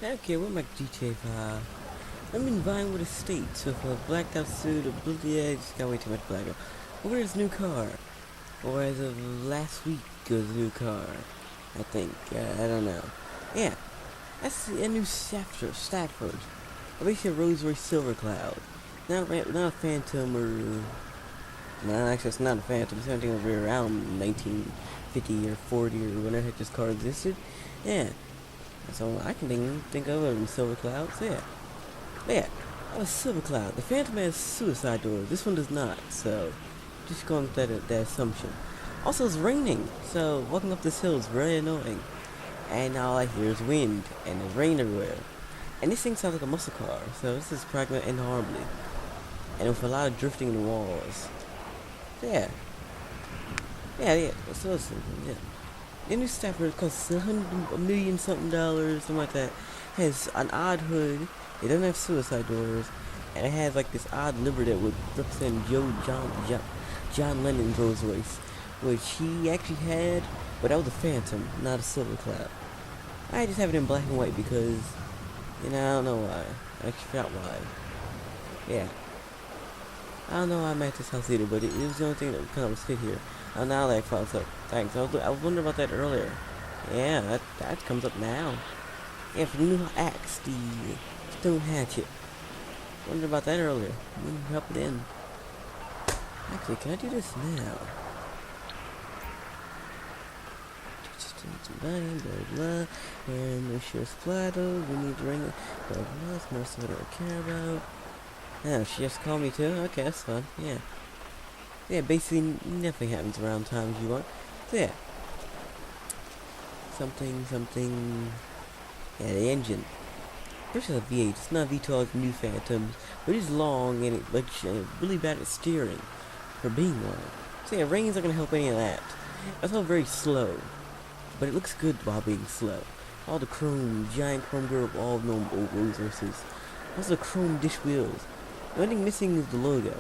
Okay, we're back GTA 5. I'm in Vinewood Estates with a blacked out suit, a blue just got way too much blackout. Over his new car. Or as of last week, his new car. I think. I don't know. Yeah, that's the Enus Stafford. Basically a Rolls-Royce Silver Cloud. Not a Phantom or... No, actually it's not a Phantom. It's something over around 1950 or 40 or whenever this car existed. Yeah. So I can think of a Silver Cloud. So yeah, a Silver Cloud. The Phantom has suicide doors. This one does not. So just going with that assumption. Also, it's raining. So walking up this hill is very annoying. And all I hear is wind and there's rain everywhere. And this thing sounds like a muscle car. So this is probably gonna end horribly. And with a lot of drifting in the walls. So yeah. So it's yeah. Enus Stafford costs $100 million something, something like that. Has an odd hood. It doesn't have suicide doors, and it has like this odd liver that would represent John Lennon's Rolls Royce, which he actually had, but that was a Phantom, not a Silver Cloud. I just have it in black and white because, I don't know why. I actually forgot why. Yeah. I don't know why I'm at this house either, but it was the only thing that kind of fit here. Oh, now that pops up. Thanks. I was wondering about that earlier. Yeah, that comes up now. Yeah, for the new axe, the stone hatchet. Wondered about that earlier. Help it in. Actually, can I do this now? Blah blah blah. And no sure splatter. We need to ring it. Blah blah. It's more stuff I don't care about. Oh, she just called me too? Okay, that's fun. Yeah. Yeah, basically nothing happens around times you want. So yeah. Something. Yeah, the engine. This is a V8. It's not V12 like the new Phantoms, but it's long and it's really bad at steering for being one. So yeah, rain's not gonna help any of that. It's all very slow, but it looks good while being slow. All the giant chrome girl, all normal old Rolls Royces. Also chrome dish wheels. The only thing missing is the logo.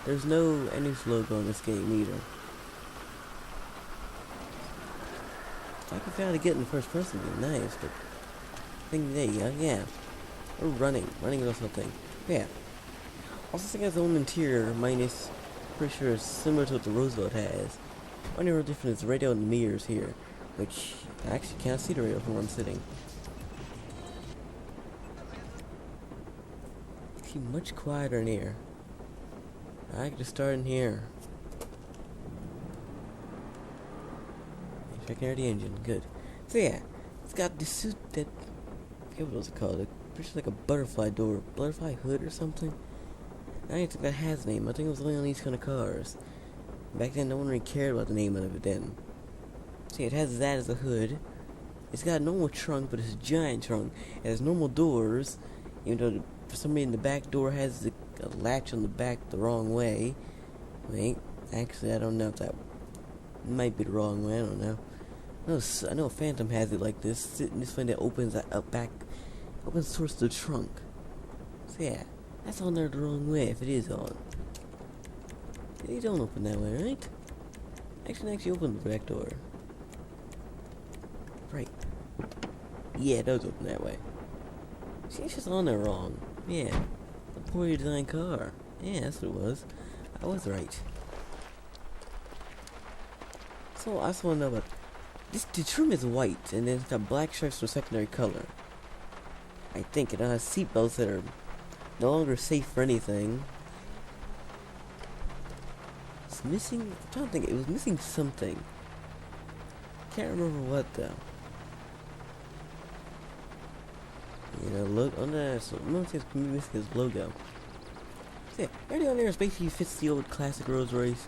There's no Enus logo in this game either. If I could finally get in the first person, it'd be nice, but I think there you go, yeah. Or running. Running is also a thing. Yeah. Also, this thing has its own interior, minus, pretty sure it's similar to what the Roosevelt has. Only real difference is the radio and the mirrors here, which I actually can't see the radio from where I'm sitting. It's much quieter in here. I can just start in here. Checking out the engine, good. So yeah, it's got this suit that, I forget what was it called, pretty sure like a butterfly door, butterfly hood or something. I don't think that has a name. I think it was only on these kind of cars. Back then, no one really cared about the name of it then. See, it has that as a hood. It's got a normal trunk, but it's a giant trunk. It has normal doors, even though for some reason the back door has a latch on the back the wrong way. Wait, actually, I don't know if that might be the wrong way. I don't know. I know Phantom has it like this. This one that opens opens towards the trunk. So yeah, that's on there the wrong way if it is on. They don't open that way, right? Actually open the back door. Right. Yeah, it does open that way. See, it's just on there wrong. Yeah. A poorly designed car. Yeah, that's what it was. I was right. So I just want to know about this. The trim is white, and then it's got black stripes for secondary color. I think it has seatbelts that are no longer safe for anything. It's missing. I'm trying to think. It was missing something. Can't remember what though. Look on there. So one thing's missing his logo. So yeah, everything on there is basically fits the old classic Rolls Royce.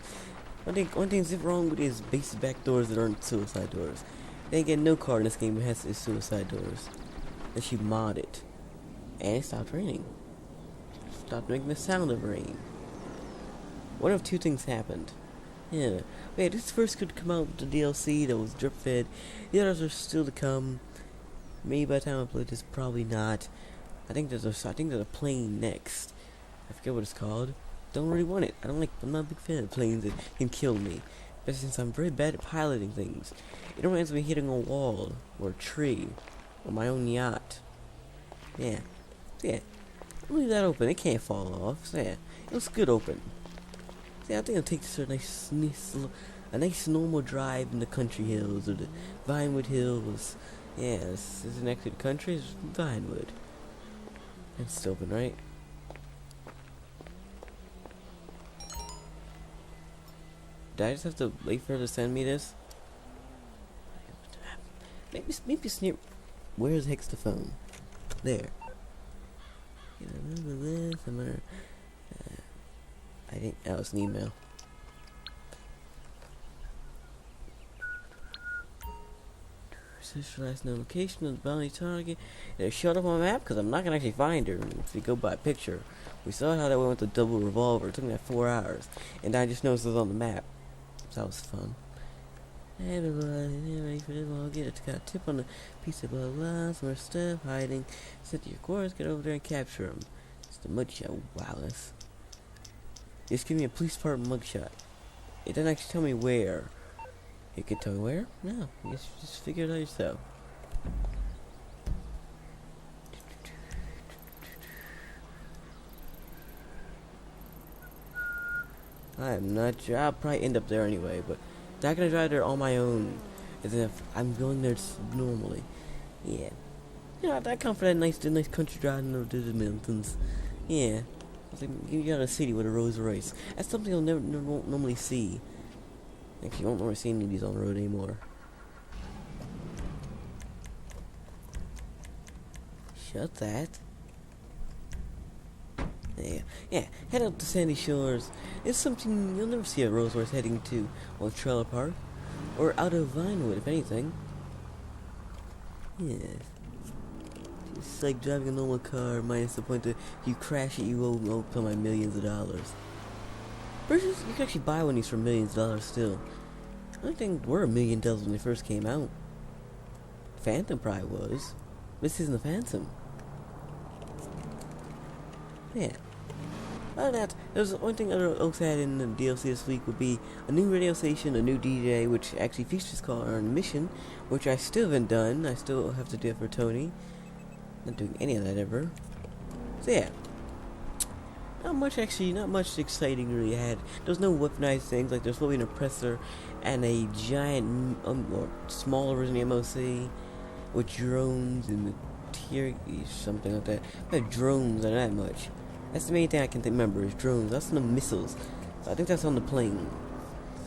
One thing that's wrong with his basic back doors that aren't suicide doors. They ain't get no car in this game that has his suicide doors. That you mod it. And it stopped raining. Stopped making the sound of rain. What if two things happened? Yeah. Wait, this first could come out with the DLC that was drip fed. The others are still to come. Maybe by the time I play this, probably not. I think there's a plane next. I forget what it's called. Don't really want it. I'm not a big fan of planes that can kill me. But since I'm very bad at piloting things, it reminds me of hitting a wall or a tree or my own yacht. Yeah. So yeah. Leave that open. It can't fall off. So yeah. It was good open. So yeah, I think I'll take this a nice normal drive in the country hills or the Vinewood Hills. Yeah, this isn't actually the country, it's Vinewood. It's open, right? Did I just have to wait for her to send me this? Maybe sneak. Where the heck's the phone? There. I think that was an email. Centralized notification of the bounty target. It showed up on my map because I'm not gonna actually find her if we go by a picture. We saw how that went with the double revolver. It took me like 4 hours, and I just noticed it was on the map. So that was fun. Hey everybody, ready for this? I'll get it. Got a tip on the piece of blah blah. Some more stuff hiding. Set to your course. Get over there and capture him. It's the mugshot. Wow, this. Just give me a police department mugshot. It doesn't actually tell me where. It could tell me where? No, you just figure it out yourself. I'm not sure. I'll probably end up there anyway, but not gonna drive there on my own. As if I'm going there normally. Yeah. You know, I come for that nice country drive into the mountains. Yeah. I was like, you got a city with a Royce. That's something you'll never won't normally see. Actually, you won't normally see any of these on the road anymore. Shut that. Yeah, head up to Sandy Shores. It's something you'll never see a Rolls Royce heading to, or Trailer Park, or out of Vinewood, if anything. Yes. It's like driving a normal car, minus the point that if you crash it, you owe my millions of dollars. Versus, you can actually buy one of these for millions of dollars still. I don't think were $1 million when they first came out. Phantom probably was. This isn't a Phantom. Yeah. Other than that, there's one thing other Oaks had in the DLC this week would be a new radio station, a new DJ, which actually features called Earn Mission, which I still haven't done. I still have to do it for Tony. Not doing any of that ever. So yeah. Not much exciting really had. There's no weaponized things, like there's probably an oppressor and a giant, or smaller version of the MOC with drones and the tier, something like that. But drones are that much. That's the main thing I can remember is drones. That's the missiles. So I think that's on the plane.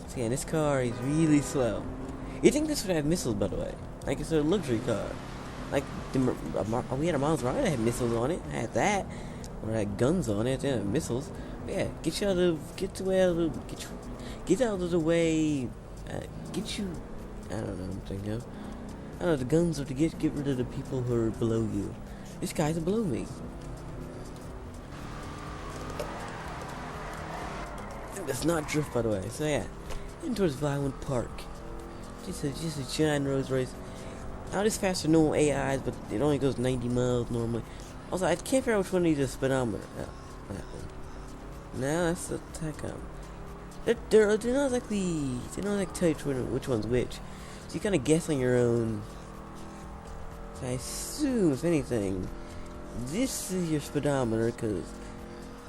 So yeah, this car is really slow. You think this would have missiles, by the way? Like it's a luxury car. Like we had a Miles Rider that had missiles on it. I had that. Or had guns on it. Yeah, missiles. But yeah, get out of the way. I don't know. I'm thinking of. I don't know. The guns are to get rid of the people who are below you. This guy's below me. Let's not drift, by the way. So yeah, heading towards Vinewood Park. Just a giant Rolls Royce. Now this faster than normal AIs, but it only goes 90 miles normally. Also, I can't figure out which one needs a speedometer. No, that's the Tacom. They don't like tell you which one's which. So you kind of guess on your own. So I assume, if anything, this is your speedometer because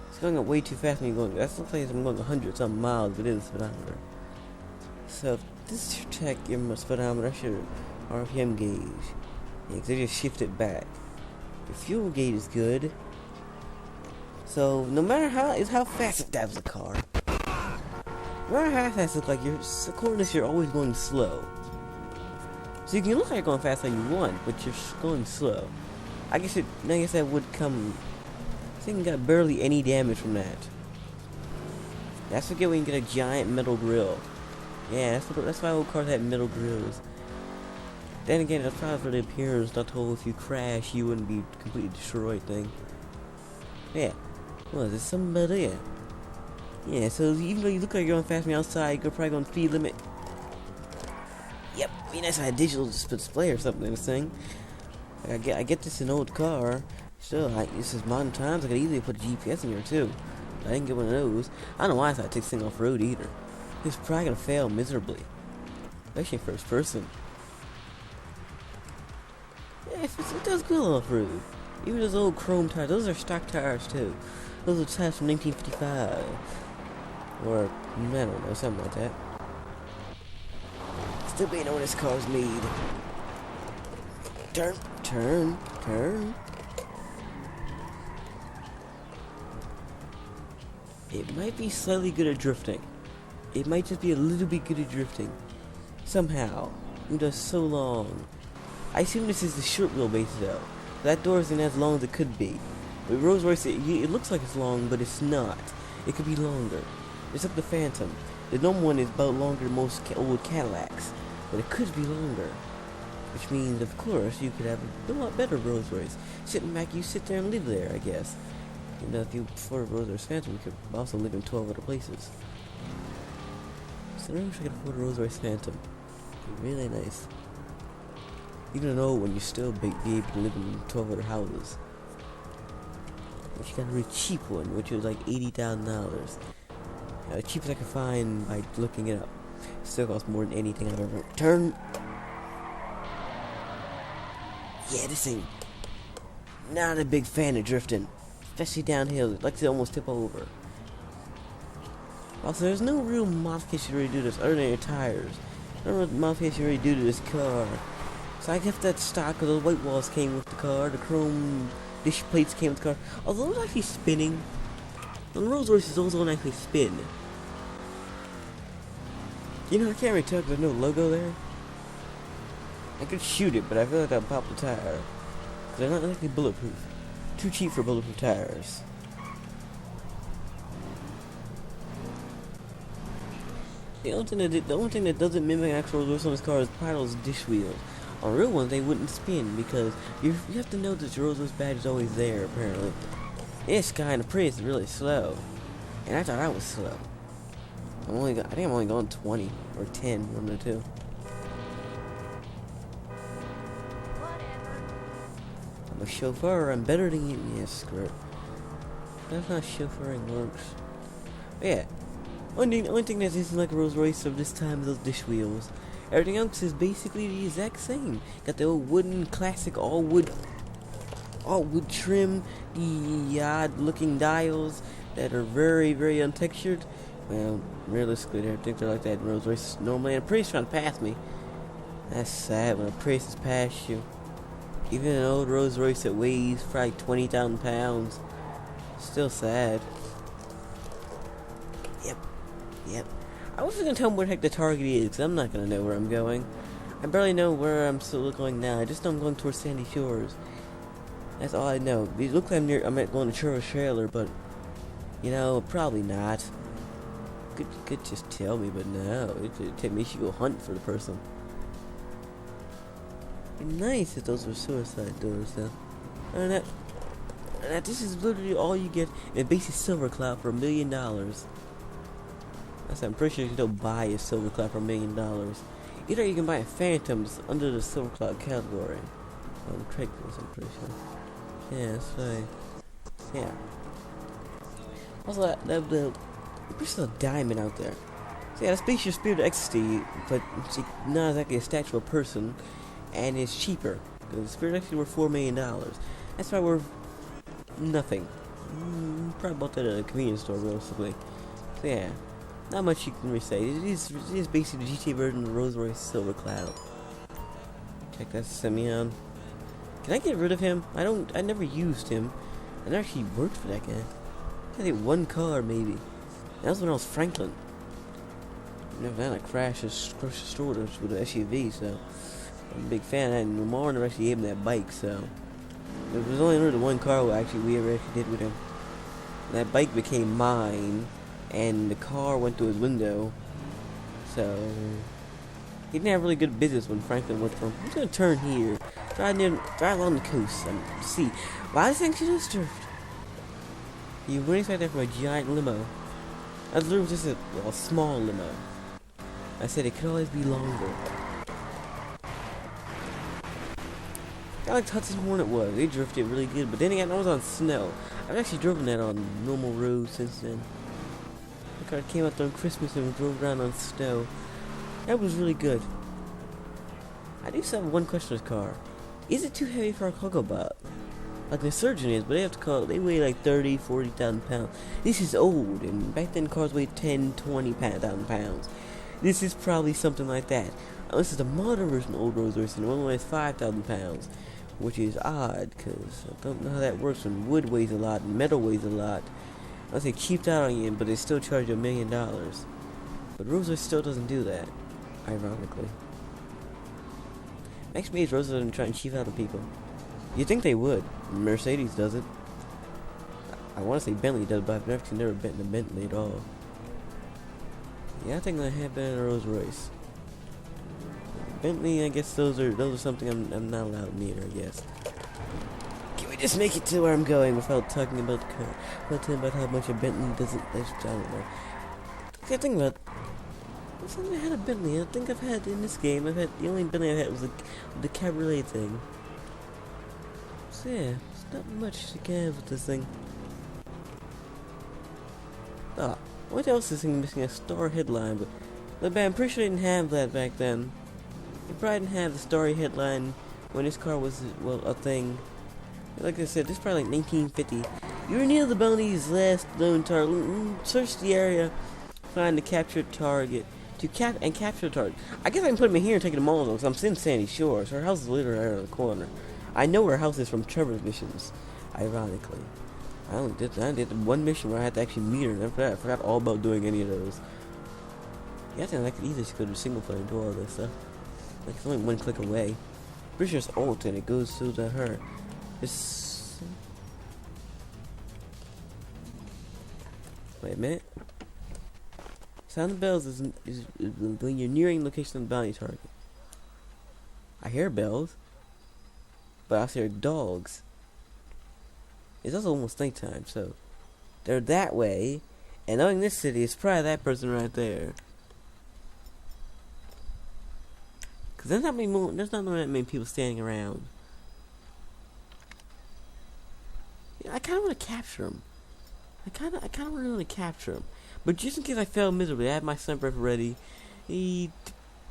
it's going up way too fast when you're going. That's the place I'm going 100-something miles, but it is a speedometer. So if this is your speedometer, that's your RPM gauge. Yeah, because they just shift it back. The fuel gauge is good. So no matter how fast that was a car. No matter how fast it's like according to this, you're always going slow. So you can look like you're going fast like you want, but you're going slow. I guess that would come. I think you got barely any damage from that. That's what you get when you get a giant metal grill. Yeah, that's why old cars had metal grills. Then again, that's probably for the appearance, not told if you crash, you wouldn't be completely destroyed thing. Yeah. Well, is this somebody? Yeah. Yeah, so even though you look like you're going fast from the outside, you're probably going speed limit. Yep, it'd be nice if I had a digital display or something in this thing. Like I get this in an old car. Still, this is modern times, I could easily put a GPS in here too. I didn't get one of those. I don't know why I take this thing off road either. It's probably gonna fail miserably. Especially first person. Yeah, it does good off road. Even those old chrome tires, those are stock tires too. Those are tires from 1955. Or, I don't know, something like that. Still being on this car's lead. Turn, turn, turn. It might be slightly good at drifting. It might just be a little bit good at drifting. Somehow. It does so long. I assume this is the short wheelbase though. That door isn't as long as it could be. With Rolls Royce, it looks like it's long, but it's not. It could be longer. It's like the Phantom. The normal one is about longer than most old Cadillacs, but it could be longer. Which means, of course, you could have a lot better Rolls Royce. Sitting back, you sit there and live there, I guess. You know, if you afford a Rolls Royce Phantom, you could also live in 12 other places. So I wish I could afford a Rolls Royce Phantom. It'd be really nice. Even an old one, you still be able to live in 12 other houses. But you got a really cheap one, which was like $80,000. The cheapest I could find by looking it up. Still costs more than anything I've ever. Turn. Yeah, this thing. Not a big fan of drifting, especially downhill. It likes to almost tip over. Also, there's no real modification to really do this other than your tires. I don't know what modification you really do to this car. So I kept that stock because the white walls came with the car, the chrome dish plates came with the car. Although it was actually spinning. On the Rolls Royces, those don't actually spin. You know, I can't really tell because there's no logo there. I could shoot it, but I feel like I'll pop the tire. Because they're not exactly bulletproof. Too cheap for bulletproof tires. The only thing that doesn't mimic actual Rolls Royce on this car is probably those dish wheels. On real ones, they wouldn't spin because you have to know that your Rolls Royce badge is always there, apparently. This guy in the Prius is really slow. And I thought I was slow. I think I'm only going 20 or 10, one of the two. I'm a chauffeur, I'm better than you. Yes, skirt. That's how chauffeuring works. But yeah. Only thing that isn't like a Rolls Royce of this time is those dish wheels. Everything else is basically the exact same. Got the old wooden, classic, all wood trim, the odd looking dials that are very, very untextured. Well, realistically, they're like that in Rolls Royce normally, and a Prius trying to pass me. That's sad when a Prius has passed you. Even an old Rolls Royce that weighs for like 20,000 pounds. Still sad. Yep. I wasn't gonna tell them where the heck the target is, because I'm not gonna know where I'm going. I barely know where I'm still going now. I just know I'm going towards Sandy Shores. That's all I know. It looks like I'm going to Churros Trailer, but you know, probably not. Could just tell me, but no. It makes you go hunt for the person. It'd be nice if those were suicide doors, though. And that this is literally all you get in a basic Silver Cloud for $1 million. I'm pretty sure you don't buy a Silver Cloud for $1 million. Either you can buy a Phantoms under the Silver Cloud category. On Craigslist, I'm pretty sure. Yeah, that's right. Yeah. Also, there's a diamond out there. So yeah, that's Spaceship Spirit of Ecstasy, but it's not exactly a statue of a person, and it's cheaper. The Spirit of Ecstasy worth $4 million. That's probably worth nothing. Probably bought that at a convenience store, realistically. So yeah. Not much you can really say. It is basically the GTA version of the Rolls Royce Silver Cloud. Check that Simeon. Can I get rid of him? I never used him. I never actually worked for that guy. I think one car maybe. That was when I was Franklin. Never had a crash the store with an SUV, so I'm a big fan. And Lamar never actually gave him that bike, so it was only really the one car we ever actually did with him. That bike became mine. And the car went through his window, so he didn't have really good business when Franklin went from. I'm just gonna turn here, drive along the coast, and see. Why does think she just drift? You wouldn't expect that from a giant limo. That's literally just a small limo. I said it could always be longer. I like Hudson Hornet was. They drifted really good, but then again, I was on snow. I've actually driven that on normal roads since then. The car came out during Christmas and we drove around on snow. That was really good. I do still have one question with this car. Is it too heavy for a cargo bot? like the surgeon is, but they weigh like 30, 40,000 pounds. This is old, and back then cars weighed 10, 20,000 pounds. This is probably something like that. This is the modern version of old Rolls Royce, and it only weighs 5,000 pounds, which is odd, because I don't know how that works when wood weighs a lot and metal weighs a lot. Unless they cheaped out on you, but they still charge you $1 million. But Rolls Royce still doesn't do that, ironically. Makes me Rolls Royce try and cheap out on people. You'd think they would. Mercedes does it. I want to say Bentley does, but I've never been in a Bentley at all. Yeah, I think I have been in a Rolls Royce. Bentley, I guess those are something I'm not allowed near, I guess. Can we just make it to where I'm going without talking about the car? Without talking about how much a Bentley doesn't, I don't know. Okay, think about what's something I had a Bentley. I think I've had in this game, the only Bentley I had was the cabriolet thing. So yeah, there's not much you can have with this thing. Ah, what else is this thing missing? A star headline, but I'm pretty sure they didn't have that back then. They probably didn't have the starry headline when this car was, well, a thing. Like I said, this is probably like 1950. You're near the bounty's last known target. Search the area, find the captured target. Capture the target. I guess I can put him in here and take them all, because I'm in Sandy Shores. Her house is literally right around the corner. I know her house is from Trevor's missions, ironically. I did one mission where I had to actually meet her, and after that, I forgot all about doing any of those. Yeah, I think I could easily just go to single player and do all this stuff. Like, it's only one click away. Pretty sure it's alt and it goes through to her. Wait a minute. Sound the bells is when you're nearing the location of the bounty target. I hear bells, but I also hear dogs. It's also almost nighttime, so they're that way. And knowing this city, it's probably that person right there. Cause there's not that many people standing around. Yeah, I kind of want to capture them. I kind of really want to capture them. But just in case I fail miserably, I have my sniper rifle ready.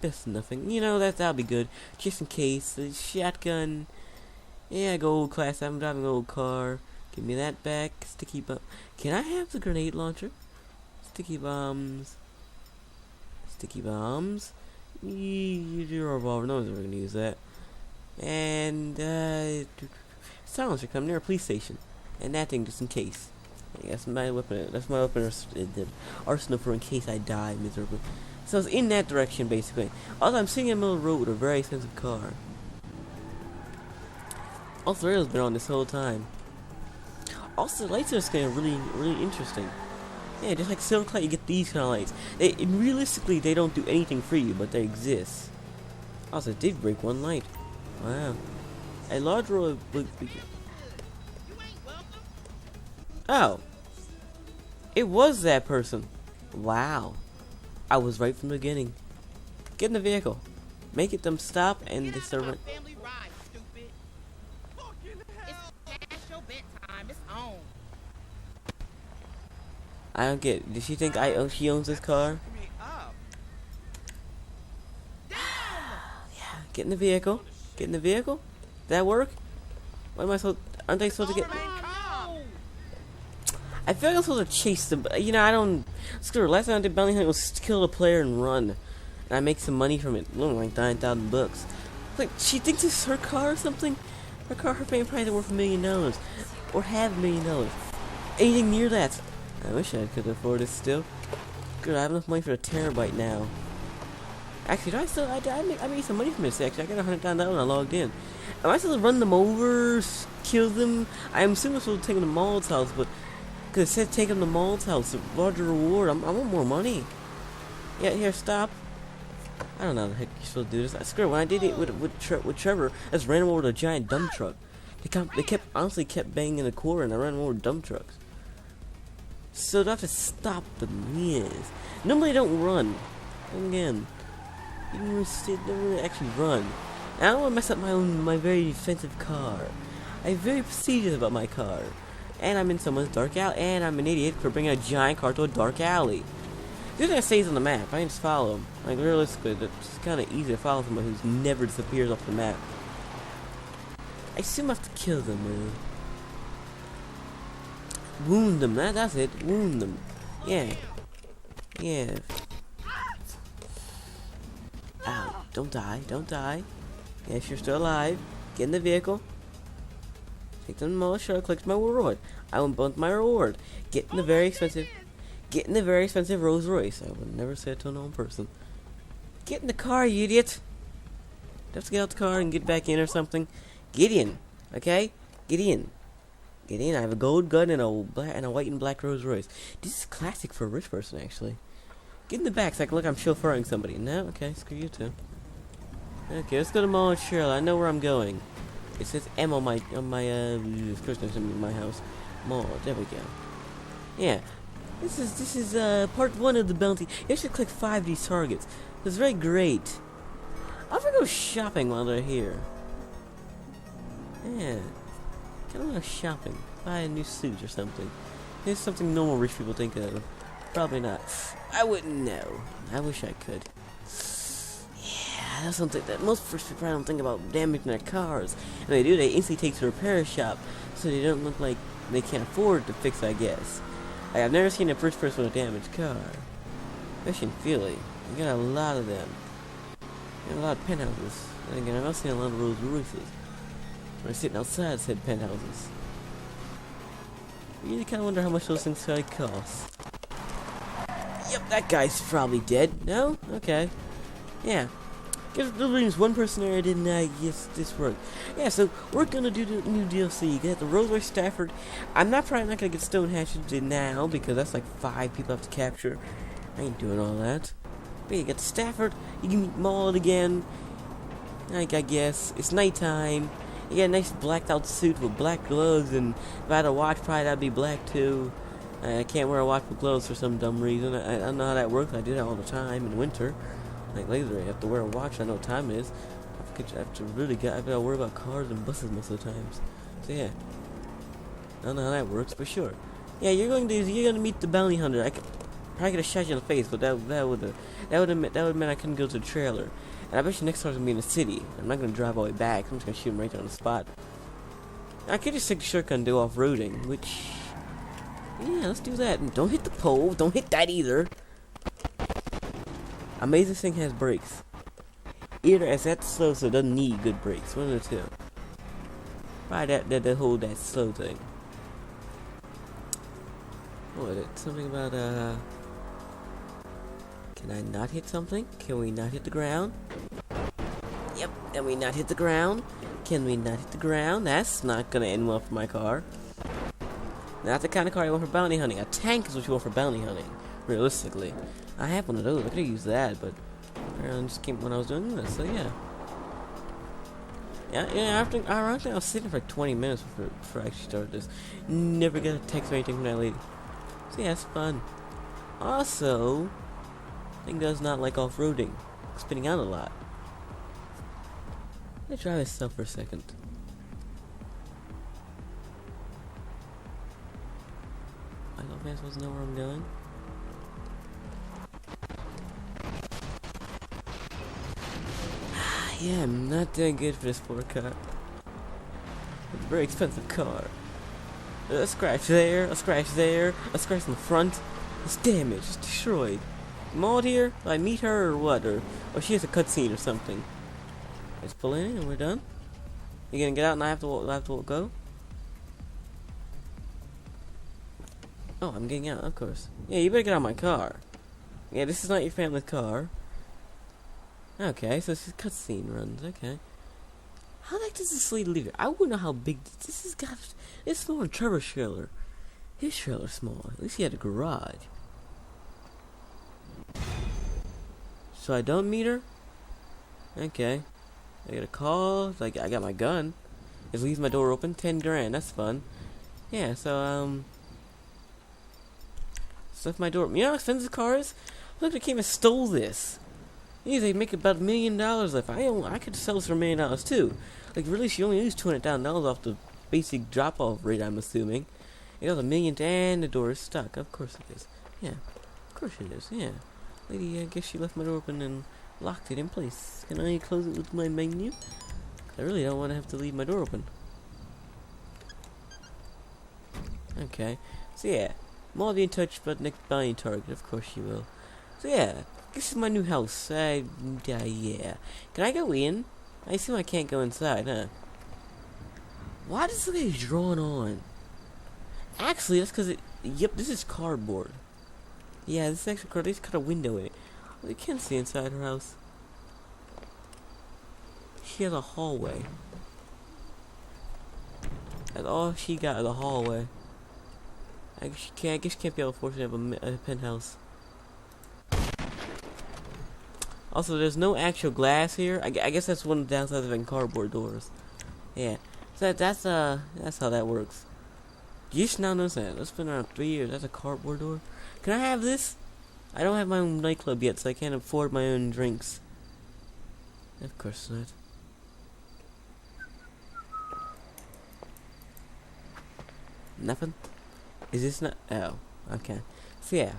Best nothing. You know, that'll be good. Just in case. The shotgun. Yeah, go old class. I'm driving an old car. Give me that back. Sticky bomb. Can I have the grenade launcher? Sticky bombs. Sticky bombs. You're a revolver. No one's ever gonna use that. And silencer. Come near a police station. And that thing just in case. That's my weapon. That's my weapon arsenal for in case I die miserably. So it's in that direction basically. Also, I'm sitting in the middle of the road with a very expensive car. Also, the radio's been on this whole time. Also, the lights are just getting really interesting. Yeah, just like Silver Cloud, you get these kind of lights. Realistically, they don't do anything for you, but they exist. Also, it did break one light. Wow. A large row of... Oh. It was that person. Wow. I was right from the beginning. Get in the vehicle. Make it them stop and they start running. I don't get it. Did she think she owns this car? Yeah, get in the vehicle. Get in the vehicle? Did that work? What am I supposed... Aren't they supposed to get... I feel like I'm supposed to chase them, but, you know, I don't... Screw it. Last time I did bounty hunt was to kill a player and run. And I make some money from it. Like 9,000 bucks. Like, she thinks it's her car or something? Her fame probably worth $1 million. Or half $1 million. Anything near that. I wish I could afford it still. Good, I have enough money for a terabyte now. Actually, I made some money from this, actually. I got $100,000 when I logged in. Am I supposed to run them over, kill them? I'm assuming I'm supposed to take them to Maul's house, but... Because it said take them to Maul's house, a larger reward. I want more money. Yeah, here, stop. I don't know how the heck you're supposed to do this. I swear, when I did it with Trevor, I just ran him over with a giant dump truck. They honestly kept banging the core, and I ran them over with dump trucks. So do I have to stop them? Yes. Normally I don't run. Again. You don't really actually run. And I don't want to mess up my very defensive car. I'm very prestigious about my car. And I'm in someone's dark alley. And I'm an idiot for bringing a giant car to a dark alley. This guy stays on the map. I can just follow him. Like, realistically, it's kind of easy to follow someone who never disappears off the map. I assume I have to kill them, man. Wound them. That's it. Wound them. Yeah. Yeah. Ow. Don't die. Don't die. Yes, you're still alive. Get in the vehicle. Take them to the show. Collect my reward. I will bump my reward. Get in the very expensive Rolls Royce. I would never say it to a known person. Get in the car, you idiot. Have to get out the car and get back in or something. Get in. Okay? Get in. Get in. I have a gold gun and a white and black Rolls Royce. This is classic for a rich person, actually. Get in the back so I can look I'm chauffeuring somebody. No? Okay, screw you too. Okay, let's go to Mall and Cheryl. I know where I'm going. It says M on my of course there's in my house. Mall. There we go. Yeah. This is part 1 of the bounty. You should click 5 of these targets. It's very great. I'm gonna go shopping while they're here. Yeah. Kind of go shopping. Buy a new suit or something. Here's something normal rich people think of. Probably not. I wouldn't know. I wish I could. Yeah, that's something that most rich people don't think about damaging their cars. And they do, they instantly take to a repair shop so they don't look like they can't afford to fix, I guess. I've never seen a first person with a damaged car. Especially in Philly. You got a lot of them. You got a lot of penthouses. And again, I've also seen a lot of Rolls Royces. We're sitting outside said penthouses. You really kind of wonder how much those things probably cost. Yep, that guy's probably dead. No? Okay. Yeah. Guess there was one person there didn't yes, this worked. Yeah, so we're gonna do the new DLC. You got the Royce Stafford. I'm probably not gonna get Stone Hatchet now because that's like 5 people I have to capture. I ain't doing all that. But you got the Stafford. You can meet Mauled again. Like, I guess it's nighttime. You got a nice blacked out suit with black gloves, and if I had a watch, probably that'd be black too. I can't wear a watch with gloves for some dumb reason. I don't know how that works. I do that all the time in winter. Like later, I have to wear a watch. I know what time it is. I have to really I've got to worry about cars and buses most of the times. So yeah, I don't know how that works, but sure. Yeah, you're gonna meet the bounty hunter. I probably could have shot you in the face, but that would have meant I couldn't go to the trailer. And I bet you next time's gonna be in the city. I'm not gonna drive all the way back. I'm just gonna shoot him right there on the spot. I could just take the shortcut and do off-roading, which, yeah, let's do that. And don't hit the pole. Don't hit that either. Amazing thing has brakes. Either as that slow, so it doesn't need good brakes. One of the two. Probably that hold that slow thing. What is it? Something about Can I not hit something? Can we not hit the ground? Yep. Can we not hit the ground? Can we not hit the ground? That's not gonna end well for my car. Not the kind of car you want for bounty hunting. A tank is what you want for bounty hunting. Realistically. I have one of those. I could have used that, but apparently just came when I was doing this, so yeah. Yeah, I was sitting for like 20 minutes before I actually started this. Never got a text or anything from that lady. So yeah, it's fun. Also, thing does not like off-roading. Spinning out a lot. Let me try myself for a second. I don't know if I'm supposed to know where I'm going. Yeah, I'm not doing good for this poor car. It's a very expensive car. A scratch there, a scratch there, a scratch in the front. It's damaged, it's destroyed. Mauled here? Do I meet her or what? Or she has a cutscene or something. Let's pull in and we're done. You gonna get out and I have to go? Oh, I'm getting out, of course. Yeah, you better get out of my car. Yeah, this is not your family's car. Okay, so this is cutscene runs, okay. How the heck does this lady leave it? I wouldn't know how big this has got. It's smaller than Trevor's trailer. His trailer's small. At least he had a garage. So I don't meet her? Okay. I get a call, like I got my gun. It leaves my door open, 10 grand, that's fun. Yeah, so left my door. You know how expensive car is? Look, they came and stole this. Yeah, they make about $1 million if I could sell this for $1 million too. Like really, she only used $200,000 off the basic drop-off rate, I'm assuming. It got $1 million and the door is stuck. Of course it is. Yeah, of course it is. Yeah, lady, I guess she left my door open and locked it in place. Can I close it with my menu? I really don't want to have to leave my door open. Okay, So yeah, I'll be in touch about next buying target, of course you will. So yeah, this is my new house. Yeah. Can I go in? I assume I can't go inside, huh? Why does this look drawn on? Actually, that's because yep, this is cardboard. Yeah, this is actually cardboard. They just cut a window in it. Well, you can't see inside her house. She has a hallway. That's all she got is a hallway. I guess she can't be able to fortunate to have a penthouse. Also, there's no actual glass here. I guess that's one of the downsides of having cardboard doors. Yeah, so that's how that works. You just now notice that. That's been around 3 years. That's a cardboard door. Can I have this? I don't have my own nightclub yet, so I can't afford my own drinks. Of course not. Nothing? Is this not? Oh, okay. So yeah.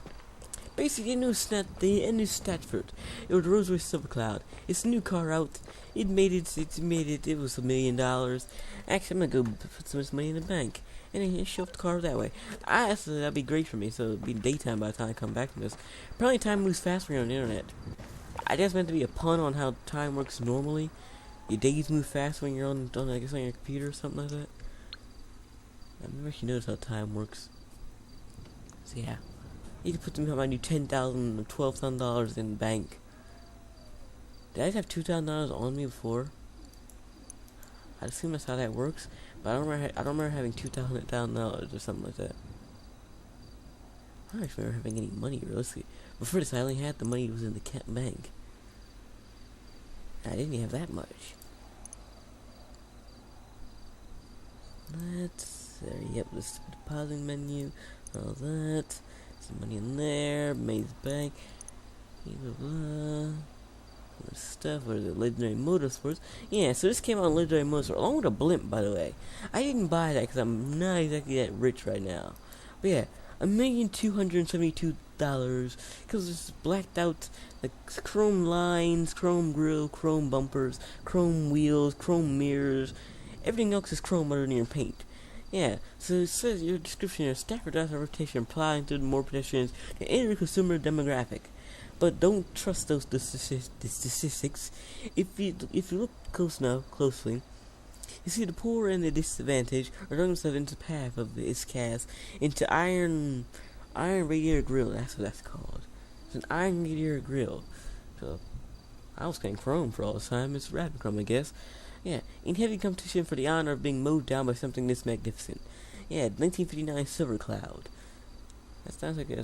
Basically, the Enus Stafford. It was Royce Silver Cloud. It's a new car out. It made it. It was $1 million. Actually, I'm gonna go put some of this money in the bank and then show off the car that way. That'd be great for me. So it'll be daytime by the time I come back from this. Apparently, time moves faster on the internet. I guess meant to be a pun on how time works normally. Your days move fast when you're on I guess on your computer or something like that. I've never actually noticed how time works. So yeah. You can put my new $10,000 or $12,000 in the bank. Did I just have $2,000 on me before? I assume that's how that works, but I don't remember having $2,000 or something like that. I don't actually remember having any money, realistically. Before this, I only had the money that was in the bank. I didn't even have that much. Yep, this depositing menu, all that. Some money in there, Maze Bank, blah blah. Stuff, what is it, Legendary Motorsports? Yeah, so this came out on Legendary Motorsports, along with a blimp, by the way. I didn't buy that because I'm not exactly that rich right now. But yeah, $1,272,000, because it's blacked out, like, chrome lines, chrome grill, chrome bumpers, chrome wheels, chrome mirrors. Everything else is chrome other than your paint. Yeah, so it says your description here, Stafford has a reputation applying to more pedestrians than any consumer demographic. But don't trust those statistics. If you look closely, you see the poor and the disadvantaged are throwing themselves into the path of its cast into iron radiator grill. That's what that's called. It's an iron radiator grill. So I was saying chrome for all this time. It's rapid chrome, I guess. Yeah, in heavy competition for the honor of being mowed down by something this magnificent. Yeah, 1959 Silver Cloud. That sounds like I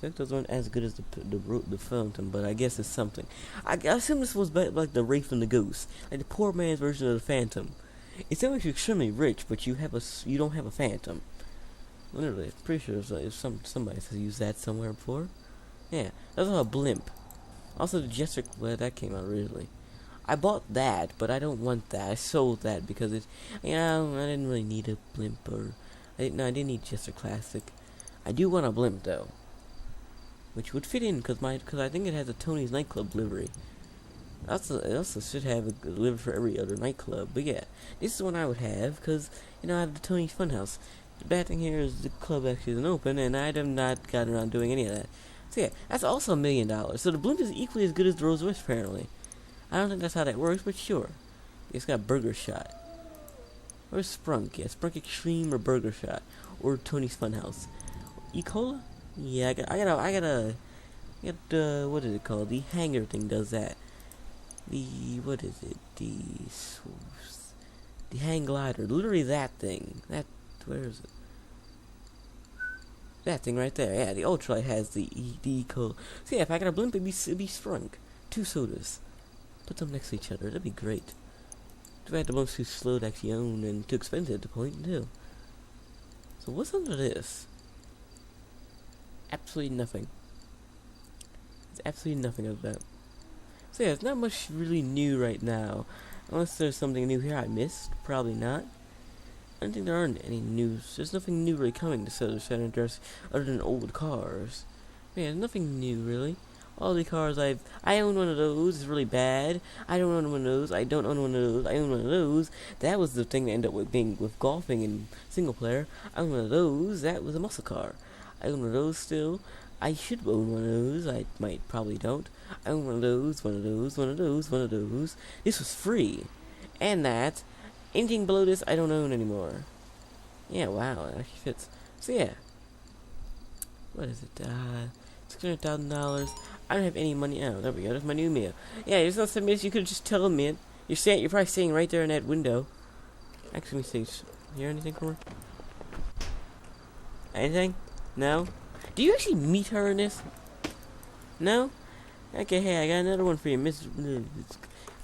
think those weren't as good as the Fountain, but I guess it's something. I assume this was like the Wraith and the Ghost, like the poor man's version of the Phantom. It sounds like you're extremely rich, but you don't have a Phantom. Literally, I'm pretty sure if somebody has used that somewhere before. Yeah, that's a blimp. Also, the Jester, well, that came out originally. I bought that, but I don't want that. I sold that because I didn't really need a blimp, I didn't need Jester Classic. I do want a blimp though, which would fit in because I think it has a Tony's nightclub livery. It also should have a livery for every other nightclub. But yeah, this is one I would have because I have the Tony's Funhouse. The bad thing here is the club actually isn't open, and I have not gotten around doing any of that. So yeah, that's also $1 million. So the blimp is equally as good as the Rolls Royce apparently. I don't think that's how that works, but sure. It's got Burger Shot. Or Sprunk, yeah. Sprunk Extreme or Burger Shot. Or Tony's Funhouse. E-Cola? Yeah, what is it called? The hanger thing does that. What is it? The hang glider. Literally that thing. Where is it? That thing right there. Yeah, the Ultralight has the E-Cola. So yeah, if I got a blimp, it'd be Sprunk. 2 sodas. Put them next to each other. That'd be great. Too bad the blimps too slow to actually own and too expensive to point too. So what's under this? Absolutely nothing. There's absolutely nothing of that. So yeah, there's not much really new right now. Unless there's something new here I missed. Probably not. I don't think there aren't any news. There's nothing new really coming to San Andreas other than old cars. Yeah, there's nothing new really. All the cars I own one of those. It's really bad. I don't own one of those. I don't own one of those. I own one of those. That was the thing that ended up with being with golfing and single player. I own one of those. That was a muscle car. I own one of those still. I should own one of those. I might probably don't. I own one of those. One of those. One of those. One of those. This was free, and that. Anything below this, I don't own anymore. Yeah, wow, it actually fits. So yeah. What is it? $600,000. I don't have any money. Oh, there we go. That's my new meal. Yeah, there's no submittance. You could just tell me it. You're probably staying right there in that window. Actually, let me see. Hear anything from her? Anything? No? Do you actually meet her in this? No? Okay, hey, I got another one for you, Miss.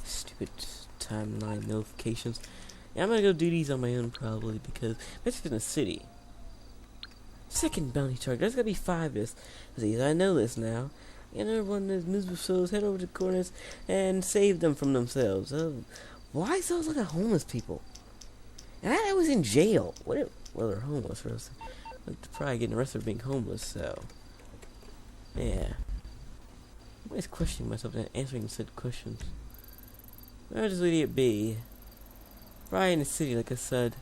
Stupid timeline notifications. Yeah, I'm gonna go do these on my own probably because this is in a city. Second bounty target. There's gotta be 5 this. I know this now. Another one of those miserable souls head over to the corners and save them from themselves. Why souls look at homeless people? And I was in jail. Well, they're homeless for us. They're probably getting arrested for being homeless, so yeah. I'm always questioning myself and answering said questions. I'll just leave it be. Right in the city, like I said.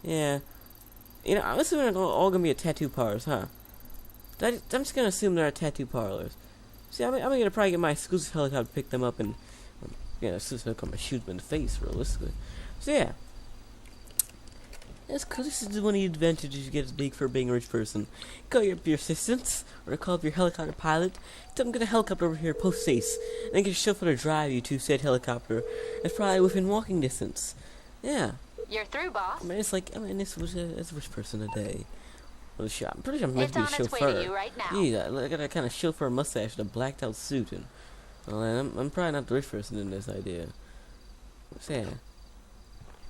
Yeah. You know, I'm assuming they're all gonna be at tattoo parlors, huh? I'm just gonna assume they're at tattoo parlors. See, I'm gonna probably get my exclusive helicopter to pick them up and, exclusive helicopter shoot them in the face, realistically. So yeah. That's cool. This is one of the advantages you get as big for being a rich person. Call up your assistants, or call up your helicopter pilot. Tell them get a helicopter over here, post haste, and then get a chauffeur to drive you to said helicopter. It's probably within walking distance. Yeah. You're through, boss. This was a rich person today. Well, I'm pretty sure I'm meant It's to be a on its way chauffeur. to you right now. Yeah, I got that kind of chauffeur mustache and a blacked out suit, and well, I'm probably not the rich person in this idea. So yeah.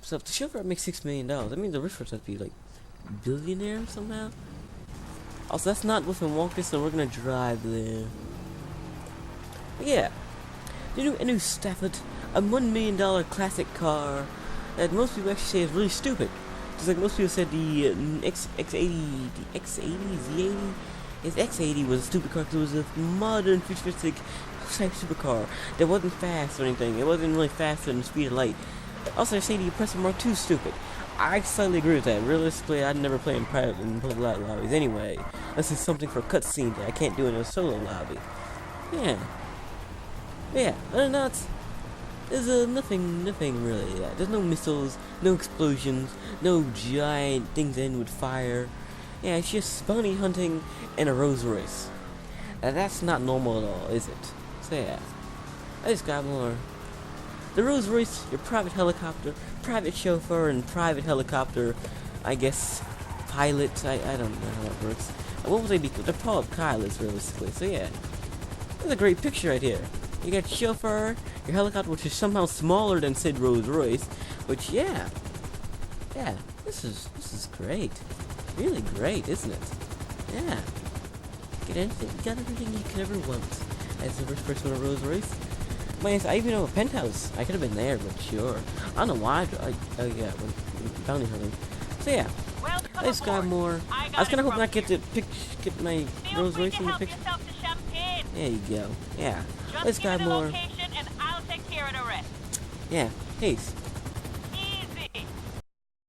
So if the chauffeur makes $6 million, that means the rich person has to be like billionaire somehow. Also, that's not within walk distance, so we're gonna drive there. But yeah, the new Enus Stafford, a $1 million classic car that most people actually say is really stupid. Just like most people said the X80, the Z80, his X80 was a stupid car because it was a modern futuristic type supercar that wasn't fast or anything. It wasn't really faster than the speed of light. Also, I say the Oppressor Mark II is stupid. I slightly agree with that. Realistically, I'd never play in private and public lobbies anyway. This is something for a cutscene that I can't do in a solo lobby. Yeah. Yeah, other than that, there's nothing really. There's no missiles, no explosions, no giant things that end with fire. Yeah, it's just bounty hunting and a Rolls Royce. That's not normal at all, is it? So yeah, I just got more. The Rolls Royce, your private helicopter, private chauffeur, and private helicopter, I guess, pilot. I don't know how that works. What would they be? They're called pilots, realistically. So yeah, that's a great picture right here. You got chauffeur, your helicopter, which is somehow smaller than said Rolls Royce, which yeah, this is great, really great, isn't it? Yeah, got everything you could ever want as the first person with a Rolls Royce. I even have a penthouse. I could have been there, but sure. I don't know why. Oh yeah, bounty hunting. So yeah, I just got more. I was kind of hoping I get my Rolls Royce in the picture. There you go. Yeah. Let's got more. And I'll take care of the rest. Yeah. Peace.